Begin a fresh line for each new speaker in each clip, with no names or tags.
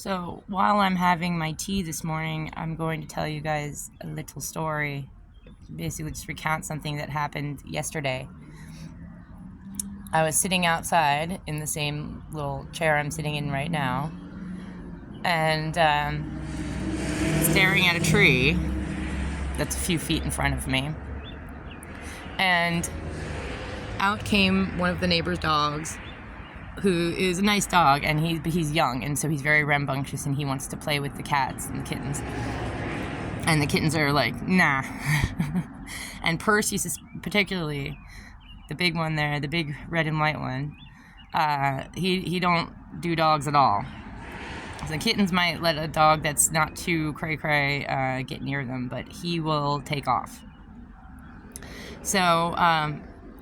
So while I'm having my tea this morning, I'm going to tell you guys a little story. Basically just recount something that happened yesterday. I was sitting outside in the same little chair I'm sitting in right now, and staring at a tree that's a few feet in front of me. And out came one of the neighbor's dogs, who is a nice dog, and he's young, and so he's very rambunctious, and he wants to play with the cats and the kittens. And the kittens are like, nah. And Percy, particularly, the big one there, the big red and white one, he don't do dogs at all. So kittens might let a dog that's not too cray-cray get near them, but he will take off. So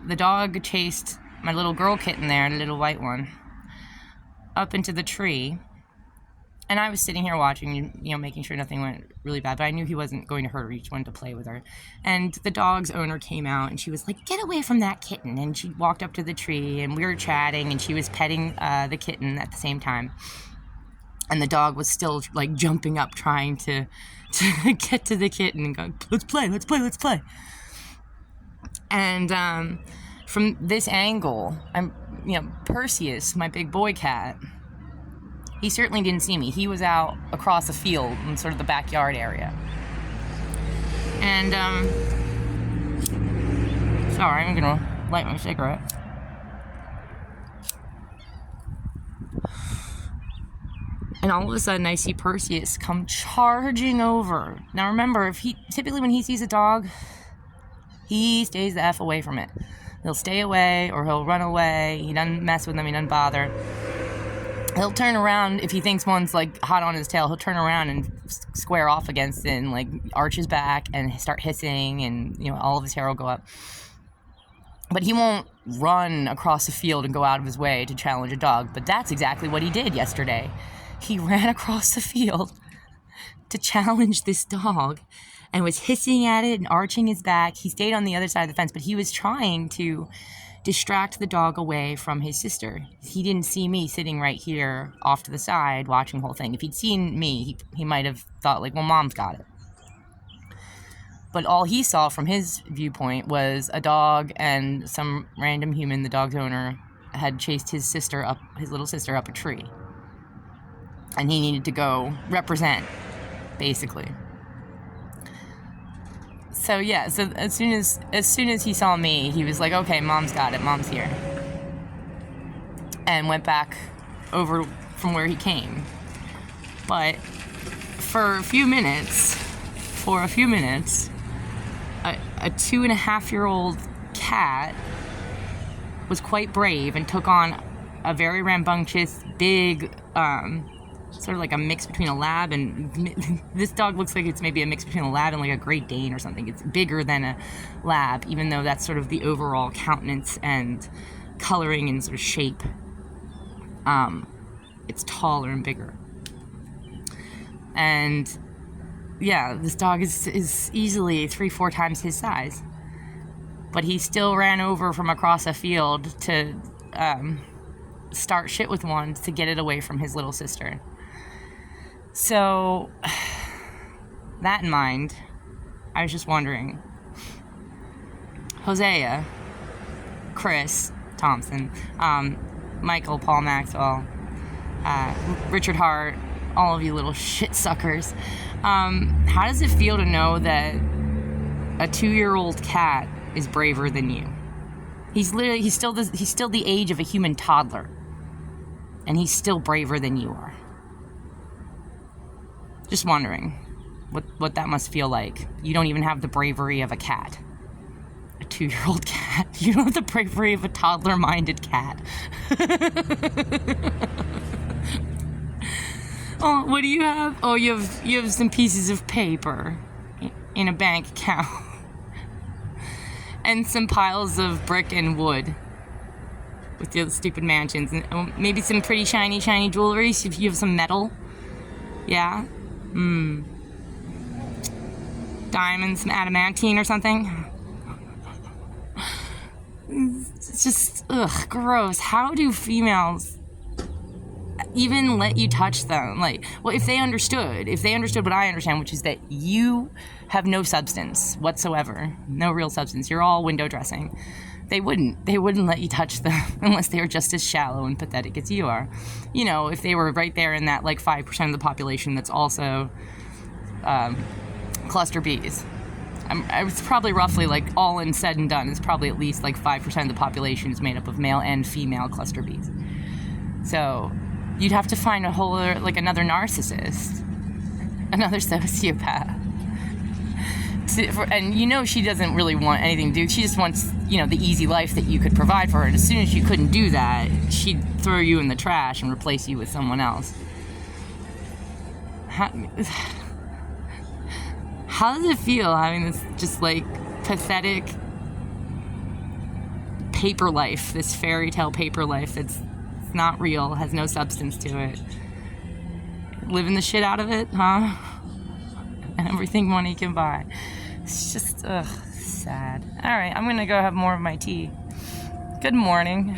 the dog chased my little girl kitten there, the little white one, up into the tree. And I was sitting here watching, making sure nothing went really bad, but I knew he wasn't going to hurt her. He just wanted to play with her. And the dog's owner came out, and she was like, "Get away from that kitten." And she walked up to the tree, and we were chatting, and she was petting the kitten at the same time. And the dog was still, like, jumping up, trying to get to the kitten and go, let's play. And from this angle, Perseus, my big boy cat, he certainly didn't see me. He was out across the field in sort of the backyard area. And, sorry, I'm gonna light my cigarette. And all of a sudden, I see Perseus come charging over. Now remember, typically when he sees a dog, he stays the F away from it. He'll stay away, or he'll run away. He doesn't mess with them, he doesn't bother. He'll turn around if he thinks one's, like, hot on his tail. He'll turn around and square off against it and, like, arch his back and start hissing, and, all of his hair will go up. But he won't run across the field and go out of his way to challenge a dog. But that's exactly what he did yesterday. He ran across the field to challenge this dog and was hissing at it and arching his back. He stayed on the other side of the fence, but he was trying to distract the dog away from his sister. He didn't see me sitting right here off to the side watching the whole thing. If he'd seen me, he might have thought, like, well, Mom's got it. But all he saw from his viewpoint was a dog and some random human, the dog's owner, had chased his little sister up a tree. And he needed to go represent, basically. So yeah, so as soon as he saw me, he was like, okay, Mom's got it, Mom's here. And went back over from where he came. But for a few minutes, a 2.5-year-old cat was quite brave and took on a very rambunctious, big, sort of like a mix between a lab and this dog looks like it's maybe a mix between a lab and like a Great Dane or something. It's bigger than a lab, even though that's sort of the overall countenance and coloring and sort of shape. It's taller and bigger. And yeah, this dog is easily 3-4 times his size. But he still ran over from across a field to start shit with one to get it away from his little sister. So, that in mind, I was just wondering, Hosea, Chris Thompson, Michael, Paul Maxwell, Richard Hart, all of you little shit suckers, how does it feel to know that a 2-year-old cat is braver than you? He's still the age of a human toddler, and he's still braver than you are. Just wondering what that must feel like. You don't even have the bravery of a cat. A 2-year-old cat. You don't have the bravery of a toddler-minded cat. Oh, what do you have? Oh, you have some pieces of paper in a bank account. And some piles of brick and wood with the stupid mansions. And maybe some pretty shiny jewelry if you have some metal. Yeah? Diamonds, some adamantine or something. It's just, gross. How do females even let you touch them. Like, well, if they understood what I understand, which is that you have no substance whatsoever, no real substance, you're all window dressing, they wouldn't let you touch them unless they were just as shallow and pathetic as you are. You know, if they were right there in that like 5% of the population that's also cluster bees. It's probably roughly, like, all in said and done, it's probably at least like 5% of the population is made up of male and female cluster bees. So you'd have to find a whole other, like, another narcissist, another sociopath. And you know she doesn't really want anything to do. She just wants, you know, the easy life that you could provide for her. And as soon as you couldn't do that, she'd throw you in the trash and replace you with someone else. How does it feel having this just, like, pathetic paper life, this fairy tale paper life that's not real, has no substance to it? Living the shit out of it, huh? And everything money can buy. It's just, sad. All right, I'm gonna go have more of my tea. Good morning.